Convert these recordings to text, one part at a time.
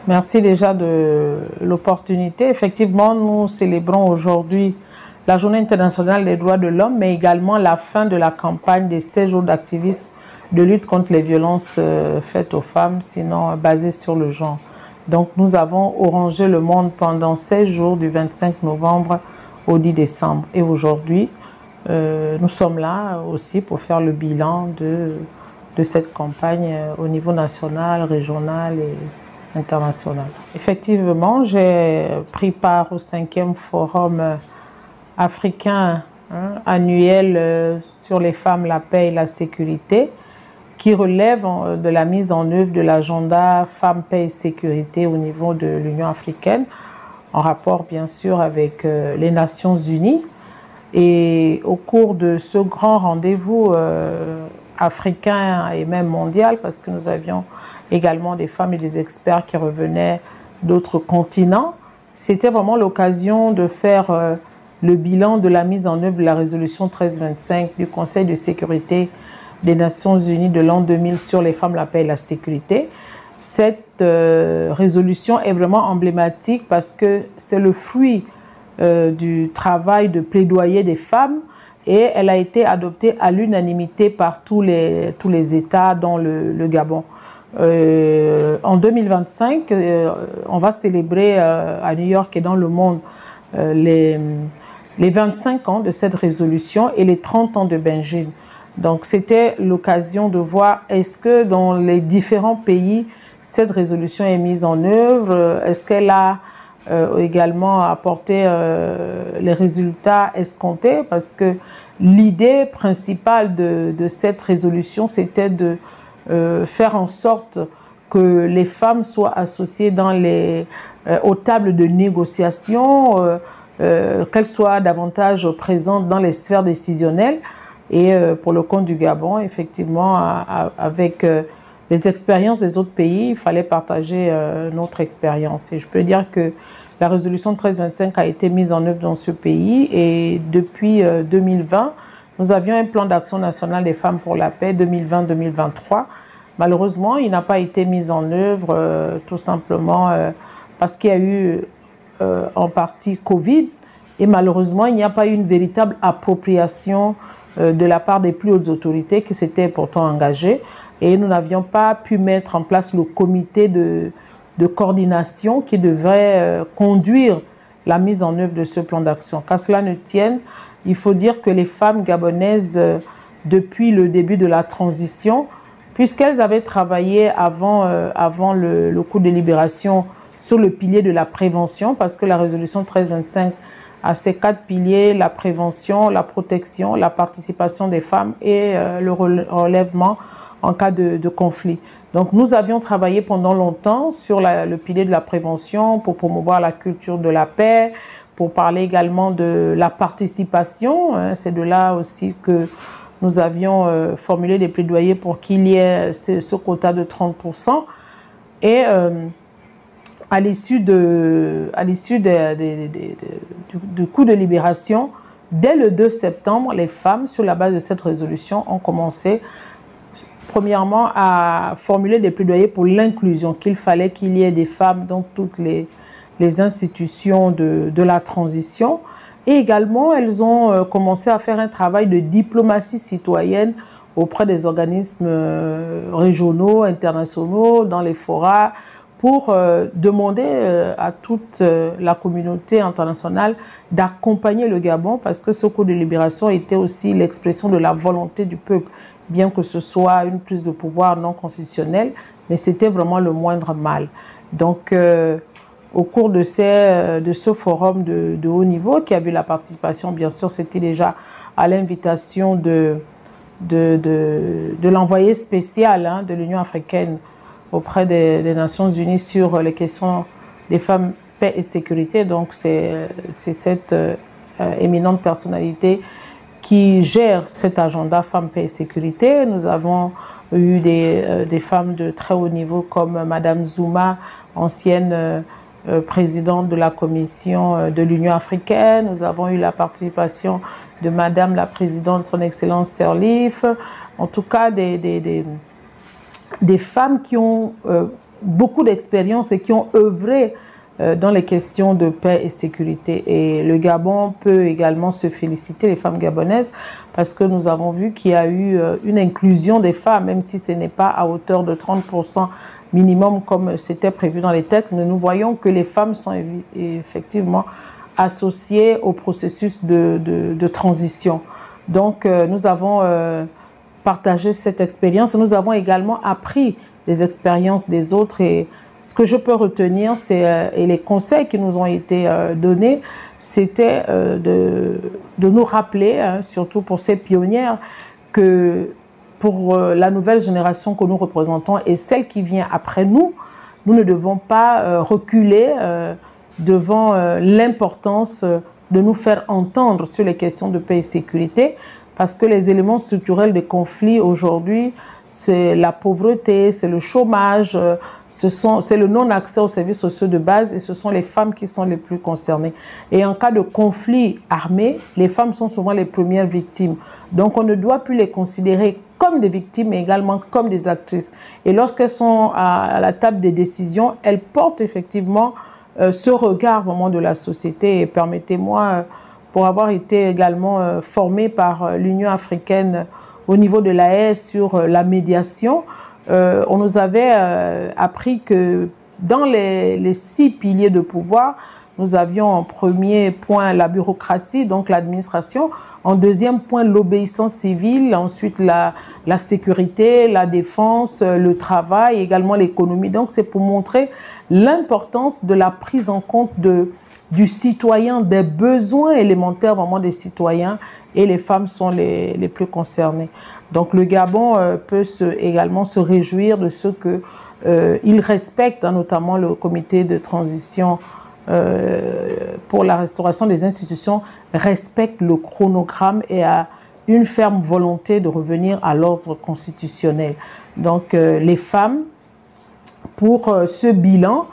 Merci déjà de l'opportunité. Effectivement, nous célébrons aujourd'hui la Journée internationale des droits de l'homme, mais également la fin de la campagne des 16 jours d'activisme de lutte contre les violences faites aux femmes, sinon basées sur le genre. Donc nous avons orangé le monde pendant 16 jours du 25 novembre au 10 décembre. Et aujourd'hui, nous sommes là aussi pour faire le bilan de cette campagne au niveau national, régional et international. Effectivement, j'ai pris part au 5e forum africain annuel sur les femmes, la paix et la sécurité, qui relève de la mise en œuvre de l'agenda Femmes, Paix et Sécurité au niveau de l'Union africaine, en rapport bien sûr avec les Nations Unies. Et au cours de ce grand rendez-vous africain et même mondial, parce que nous avions également des femmes et des experts qui revenaient d'autres continents, c'était vraiment l'occasion de faire le bilan de la mise en œuvre de la résolution 1325 du Conseil de sécurité des Nations Unies de l'an 2000 sur les femmes, la paix et la sécurité. Cette résolution est vraiment emblématique parce que c'est le fruit du travail de plaidoyer des femmes et elle a été adoptée à l'unanimité par tous les États, dont le Gabon. En 2025, on va célébrer à New York et dans le monde les 25 ans de cette résolution et les 30 ans de Benjin. Donc c'était l'occasion de voir est-ce que dans les différents pays, cette résolution est mise en œuvre, est-ce qu'elle a également apporté les résultats escomptés, parce que l'idée principale de cette résolution, c'était de faire en sorte que les femmes soient associées aux tables de négociation, qu'elles soient davantage présentes dans les sphères décisionnelles. Et pour le compte du Gabon, effectivement, avec les expériences des autres pays, il fallait partager notre expérience. Et je peux dire que la résolution 1325 a été mise en œuvre dans ce pays et depuis 2020, nous avions un plan d'action national des femmes pour la paix 2020-2023. Malheureusement, il n'a pas été mis en œuvre tout simplement parce qu'il y a eu en partie Covid et malheureusement, il n'y a pas eu une véritable appropriation de la part des plus hautes autorités qui s'étaient pourtant engagées et nous n'avions pas pu mettre en place le comité de coordination qui devrait conduire la mise en œuvre de ce plan d'action. Qu'à cela ne tienne, il faut dire que les femmes gabonaises, depuis le début de la transition, puisqu'elles avaient travaillé avant le coup de libération sur le pilier de la prévention, parce que la résolution 1325 a ces 4 piliers, la prévention, la protection, la participation des femmes et le relèvement en cas de conflit. Donc nous avions travaillé pendant longtemps sur le pilier de la prévention pour promouvoir la culture de la paix, pour parler également de la participation. C'est de là aussi que nous avions formulé des plaidoyers pour qu'il y ait ce quota de 30%. Et à l'issue du coup de libération, dès le 2 septembre, les femmes, sur la base de cette résolution, ont commencé premièrement à formuler des plaidoyers pour l'inclusion, qu'il fallait qu'il y ait des femmes dans toutes les institutions de la transition. Et également, elles ont commencé à faire un travail de diplomatie citoyenne auprès des organismes régionaux, internationaux, dans les forats, pour demander à toute la communauté internationale d'accompagner le Gabon, parce que ce coup de libération était aussi l'expression de la volonté du peuple, bien que ce soit une prise de pouvoir non constitutionnelle, mais c'était vraiment le moindre mal. Donc, au cours de ce forum de haut niveau, qui a vu la participation, bien sûr, c'était déjà à l'invitation de l'envoyé spécial de l'Union africaine auprès des Nations Unies sur les questions des femmes, paix et sécurité. Donc, c'est cette éminente personnalité qui gère cet agenda femmes, paix et sécurité. Nous avons eu des femmes de très haut niveau comme Madame Zouma, ancienne présidente de la Commission de l'Union africaine. Nous avons eu la participation de Madame la Présidente, son Excellence Sirleaf. En tout cas, des femmes qui ont beaucoup d'expérience et qui ont œuvré dans les questions de paix et sécurité. Et le Gabon peut également se féliciter, les femmes gabonaises, parce que nous avons vu qu'il y a eu une inclusion des femmes, même si ce n'est pas à hauteur de 30% minimum comme c'était prévu dans les textes, mais nous voyons que les femmes sont effectivement associées au processus de transition. Donc nous avons partagé cette expérience, nous avons également appris les expériences des autres, et ce que je peux retenir, c'est et les conseils qui nous ont été donnés, c'était de nous rappeler, hein, surtout pour ces pionnières, que pour la nouvelle génération que nous représentons et celle qui vient après nous, nous ne devons pas reculer devant l'importance de nous faire entendre sur les questions de paix et sécurité, parce que les éléments structurels des conflits aujourd'hui, c'est la pauvreté, c'est le chômage, c'est le non-accès aux services sociaux de base, et ce sont les femmes qui sont les plus concernées. Et en cas de conflit armé, les femmes sont souvent les premières victimes. Donc on ne doit plus les considérer comme des victimes, mais également comme des actrices. Et lorsqu'elles sont à la table des décisions, elles portent effectivement ce regard vraiment de la société. Et permettez-moi, pour avoir été également formée par l'Union africaine au niveau de l'AE sur la médiation, on nous avait appris que dans les 6 piliers de pouvoir, nous avions en premier point la bureaucratie, donc l'administration, en deuxième point l'obéissance civile, ensuite la sécurité, la défense, le travail, également l'économie. Donc c'est pour montrer l'importance de la prise en compte du citoyen, des besoins élémentaires vraiment des citoyens, et les femmes sont les plus concernées. Donc le Gabon peut également se réjouir de ce qu'il respecte, hein, notamment le comité de transition pour la restauration des institutions, respecte le chronogramme et a une ferme volonté de revenir à l'ordre constitutionnel. Donc les femmes, pour ce bilan,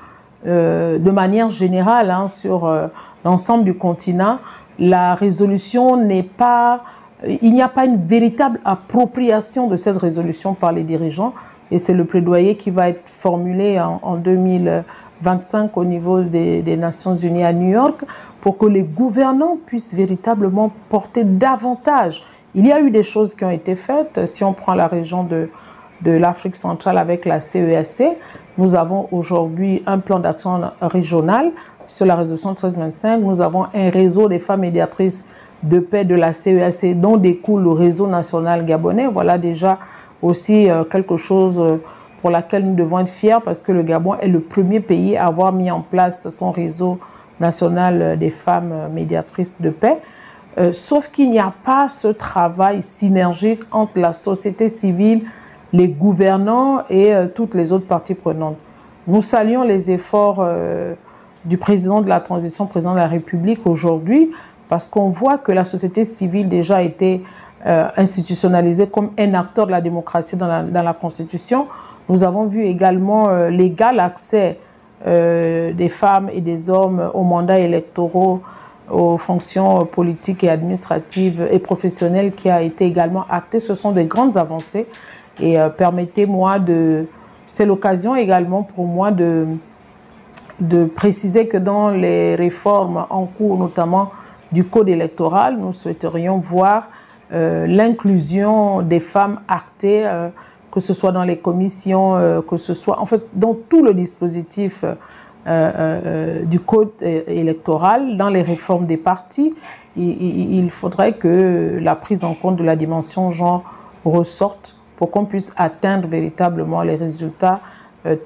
de manière générale, hein, sur l'ensemble du continent, la résolution n'est pas... Il n'y a pas une véritable appropriation de cette résolution par les dirigeants, et c'est le plaidoyer qui va être formulé en 2025 au niveau des Nations Unies à New York, pour que les gouvernants puissent véritablement porter davantage. Il y a eu des choses qui ont été faites. Si on prend la région de l'Afrique centrale avec la CEAC, nous avons aujourd'hui un plan d'action régional sur la résolution 1325. Nous avons un réseau des femmes médiatrices de paix de la CEAC dont découle le réseau national gabonais. Voilà déjà aussi quelque chose pour laquelle nous devons être fiers, parce que le Gabon est le premier pays à avoir mis en place son réseau national des femmes médiatrices de paix. Sauf qu'il n'y a pas ce travail synergique entre la société civile, les gouvernants et toutes les autres parties prenantes. Nous saluons les efforts du président de la transition, président de la République aujourd'hui, parce qu'on voit que la société civile déjà a été institutionnalisée comme un acteur de la démocratie dans la Constitution. Nous avons vu également l'égal accès des femmes et des hommes aux mandats électoraux, aux fonctions politiques et administratives et professionnelles qui a été également acté. Ce sont des grandes avancées. Et permettez-moi c'est l'occasion également pour moi de préciser que dans les réformes en cours, notamment du code électoral, nous souhaiterions voir l'inclusion des femmes actées, que ce soit dans les commissions, que ce soit en fait dans tout le dispositif du code électoral, dans les réformes des partis. Il faudrait que la prise en compte de la dimension genre ressorte pour qu'on puisse atteindre véritablement les résultats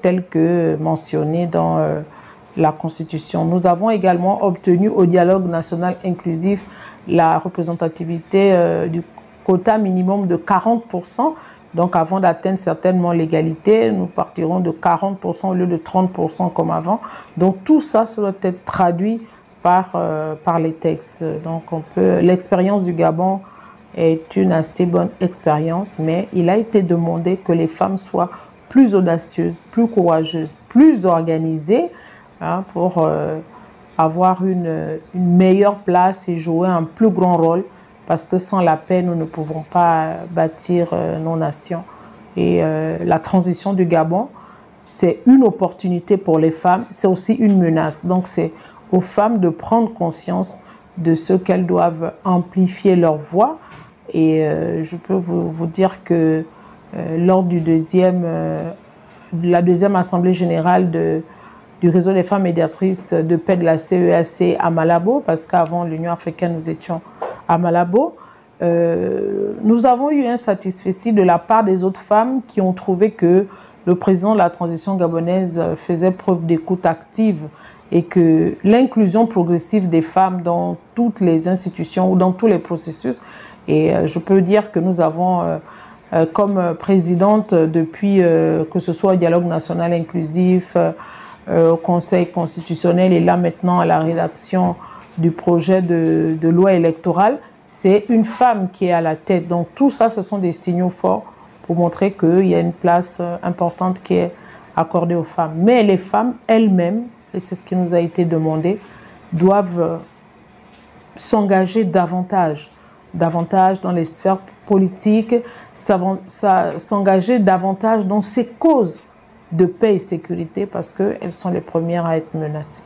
tels que mentionnés dans la Constitution. Nous avons également obtenu au dialogue national inclusif la représentativité du quota minimum de 40%. Donc avant d'atteindre certainement l'égalité, nous partirons de 40% au lieu de 30% comme avant. Donc tout ça, ça doit être traduit par les textes. Donc l'expérience du Gabon est une assez bonne expérience, mais il a été demandé que les femmes soient plus audacieuses, plus courageuses, plus organisées, hein, pour avoir une meilleure place et jouer un plus grand rôle, parce que sans la paix, nous ne pouvons pas bâtir nos nations. Et la transition du Gabon, c'est une opportunité pour les femmes, c'est aussi une menace. Donc c'est aux femmes de prendre conscience de ce qu'elles doivent amplifier leur voix. Et je peux vous dire que lors de la deuxième assemblée générale du réseau des femmes médiatrices de paix de la CEAC à Malabo, parce qu'avant l'Union africaine, nous étions à Malabo, nous avons eu un satisfecit de la part des autres femmes qui ont trouvé que le président de la transition gabonaise faisait preuve d'écoute active et que l'inclusion progressive des femmes dans toutes les institutions ou dans tous les processus, et je peux dire que nous avons comme présidente depuis que ce soit au dialogue national inclusif, au Conseil constitutionnel et là maintenant à la rédaction du projet de loi électorale, c'est une femme qui est à la tête. Donc tout ça, ce sont des signaux forts pour montrer qu'il y a une place importante qui est accordée aux femmes. Mais les femmes elles-mêmes, et c'est ce qui nous a été demandé, doivent s'engager davantage dans les sphères politiques, s'engager davantage dans ces causes de paix et sécurité parce qu'elles sont les premières à être menacées.